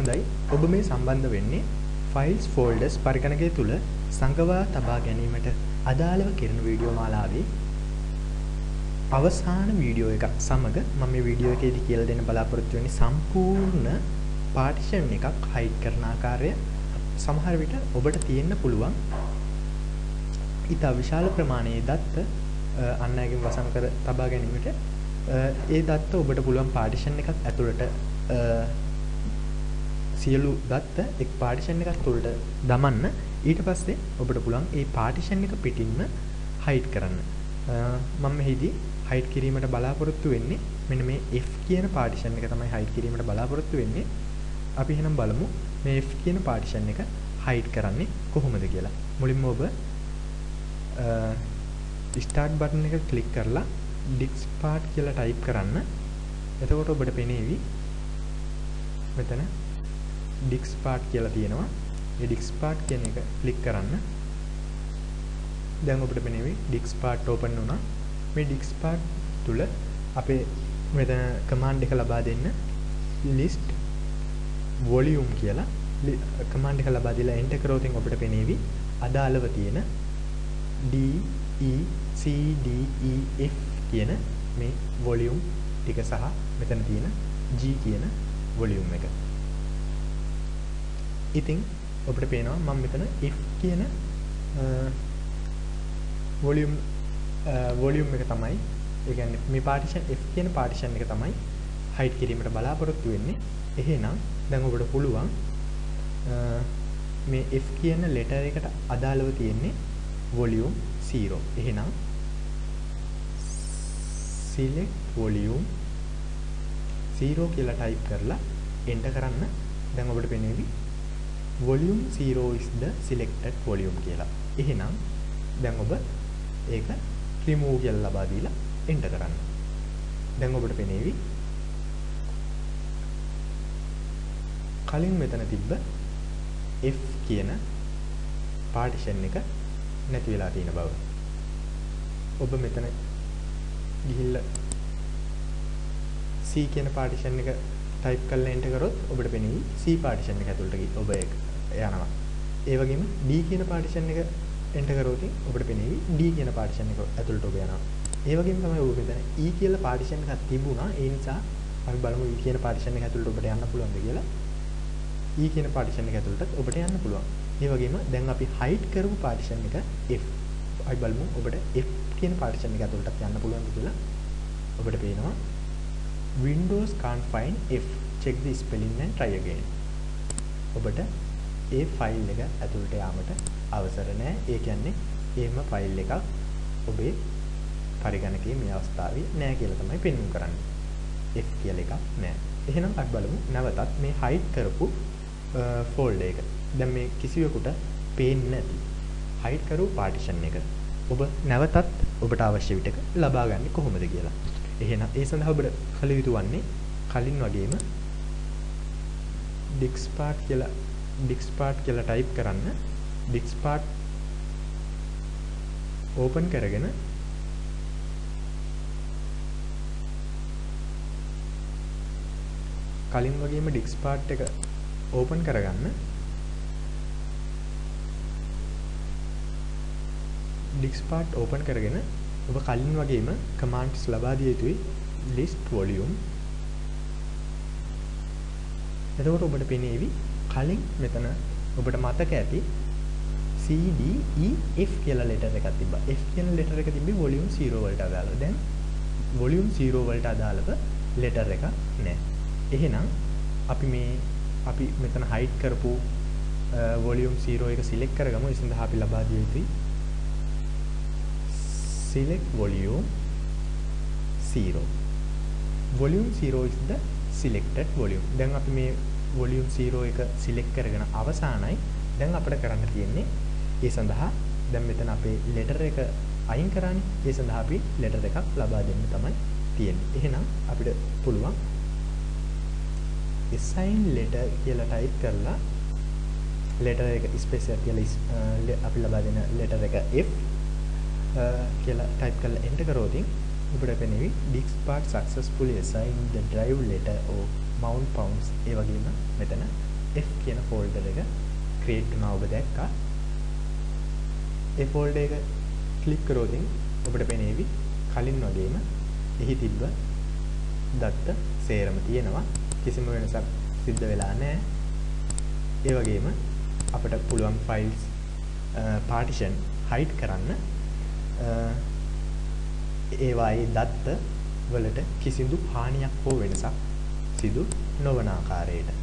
හොඳයි ඔබ මේ සම්බන්ධ වෙන්නේ ෆයිල්ස් ෆෝල්ඩර්ස් පරිගණකය තුල සංගවා තබා ගැනීමට අදාළව කෙරෙන වීඩියෝ මාලාවේ අවසාන වීඩියෝ එකක් සමග මම මේ වීඩියෝ එකේදී කියලා දෙන්න බලාපොරොත්තු වෙන්නේ සම්පූර්ණ පාර්ටිෂන් එකක් හයිඩ් කරන ආකාරය. සමහර විට ඔබට තියෙන්න පුළුවන් ඉතා විශාල ප්‍රමාණයේ දත්ත අන් අයගෙන් වසන් කර තබා ගැනීමට ඒ දත්ත ඔබට පුළුවන් පාර්ටිෂන් එකක් ඇතුළට සියලු දත්ත එක් පාර්ටිෂන් එකක් තුළට දමන්න. ඊට පස්සේ ඔබට පුළුවන් ඒ පාර්ටිෂන් එක පිටින්ම හයිඩ් කරන්න. මම මෙහිදී හයිඩ් කිරීමට බලාපොරොත්තු වෙන්නේ මෙන්න මේ F කියන පාර්ටිෂන් එක තමයි හයිඩ් කිරීමට බලාපොරොත්තු වෙන්නේ. අපි එහෙනම් බලමු මේ F කියන පාර්ටිෂන් එක හයිඩ් කරන්නේ කොහොමද කියලා. මුලින්ම ඔබ ස්ටාර්ට් බටන් එක ක්ලික් කරලා diskpart කියලා ටයිප් කරන්න. එතකොට ඔබට පෙනේවි මෙතන diskpart කියලා තියෙනවා. ඒ diskpart කියන එක ක්ලික් කරන්න. දැන් ඔබට පෙනේවි diskpart open වුණා. මේ diskpart තුල අපේ මෙතන command එක ලබා දෙන්න list volume කියලා command එක ලබා දීලා enter කරොත් ඔබට පෙනේවි අදාළව තියෙන D E C D E F කියන මේ volume ටික සහ මෙතන තියෙන G කියන volume එක. ඉතින් ඔබට පේනවා මම මෙතන F කියන volume එක තමයි, ඒ කියන්නේ මේ partition F කියන partition එක තමයි hide කිරීමට බලාපොරොත්තු වෙන්නේ. එහෙනම් දැන් ඔබට පුළුවන් මේ F කියන letter එකට අදාළව තියෙන්නේ volume 0. එහෙනම් select volume 0 කියලා type කරලා enter කරන්න. දැන් ඔබට පෙනේවි volume 0 is the selected volume කියලා. එහෙනම් දැන් ඔබ ඒක remove කියලා ලබා දීලා enter කරන්න. දැන් ඔබට පෙනේවි කලින් මෙතන තිබ්බ F කියන partition එක නැති වෙලා තියෙන බව. ඔබ මෙතන ගිහිල්ලා C කියන partition එක type කරලා enter කරොත් ඔබට පෙනෙයි C partition එක ඇතුළට ඔබ ඒක යනවා. ඒ වගේම D කියන partition එක enter කරොත් ඔබට පෙනෙයි D කියන partition එක ඇතුළට ඔබ යනවා. ඒ වගේම තමයි ඔබ මෙතන E කියලා partition එකක් තිබුණා. ඒ නිසා අපි බලමු E කියන partition එක ඇතුළට ඔබට යන්න පුළුවන්ද කියලා. E කියන partition එක ඇතුළට ඔබට යන්න පුළුවන්. ඒ වගේම දැන් අපි hide කරපු partition එක F. අපි බලමු ඔබට F කියන partition එක ඇතුළට යන්න පුළුවන්ද කියලා. ඔබට පේනවා Windows can't find F. Check the spelling and try again. ඔබට ඒ ෆයිල් එක ඇතුළට යාමට අවසර නැහැ. ඒ කියන්නේ එහෙම ෆයිල් එකක් ඔබේ පරිගණකයේ මේ අවස්ථාවේ නැහැ කියලා තමයි පෙන්වන්න කරන්නේ. F කියලා එකක් නැහැ. එහෙනම් අපි බලමු නැවතත් මේ hide කරපු ෆෝල්ඩර් එක. දැන් මේ කිසිවෙකුට පේන්නේ නැති hide කරපු partition එක ඔබ නැවතත් ඔබට අවශ්‍ය විටක ලබා ගන්න කොහොමද කියලා. එහෙනම් ඒ සඳහා ඔබට කළ යුතු වන්නේ කලින් වගේම diskpart කියලා type කරන්න. diskpart open කරගෙන කලින් වගේම diskpart එක open කරගන්න. diskpart open කරගෙන ඔබ කලින් වගේම commands ලබා දිය යුතුයි list volume. එතකොට ඔබට පෙනේවි කලින් මෙතන ඔබට මතක ඇති C D E F කියලා letter එකක් තිබ්බා. F කියන letter එක තිබ්බේ volume 0 වලට අදාළව. දැන් volume 0 වලට අදාළව letter එකක් නැහැ. එහෙනම් අපි මෙතන hide කරපු volume 0 එක select කරගමු. ඒ සඳහා අපි ලබා දිය යුතුයි select volume 0. volume 0 is the selected volume. දැන් අපි මේ volume 0 එක select කරගෙන අවසానයි. දැන් අපිට කරන්න තියෙන්නේ ඒ සඳහා දැන් මෙතන අපේ letter එක අයින් කරානේ. ඒ සඳහා අපි letter එකක් ලබා දෙන්න තමයි තියෙන්නේ. එහෙනම් අපිට පුළුවන් assign letter කියලා type කරලා letter එක space කියලා අපි ලබා දෙන letter එක F කියලා type කරලා enter කරොත් ඔබට පෙනෙවි diskpart successfully assigned the drive letter or mount pounds. ඒ වගේම මෙතන F කියන ෆෝල්ඩර් එක ක්‍රියේට් වුණා ඔබ දැක්කා. ඒ ෆෝල්ඩර් එක ක්ලික් කරොත් ඔබට පෙනේවි කලින් වගේම එහි තිබ්බ දත්ත සේරම තියෙනවා. කිසිම වෙනසක් සිද්ධ වෙලා නැහැ. ඒ වගේම අපිට පුළුවන් ෆයිල්ස් partition hide කරන්න ඒවායේ දත්ත වලට කිසිදු හානියක් හෝ වෙනසක් සිදු නොවන ආකාරයට.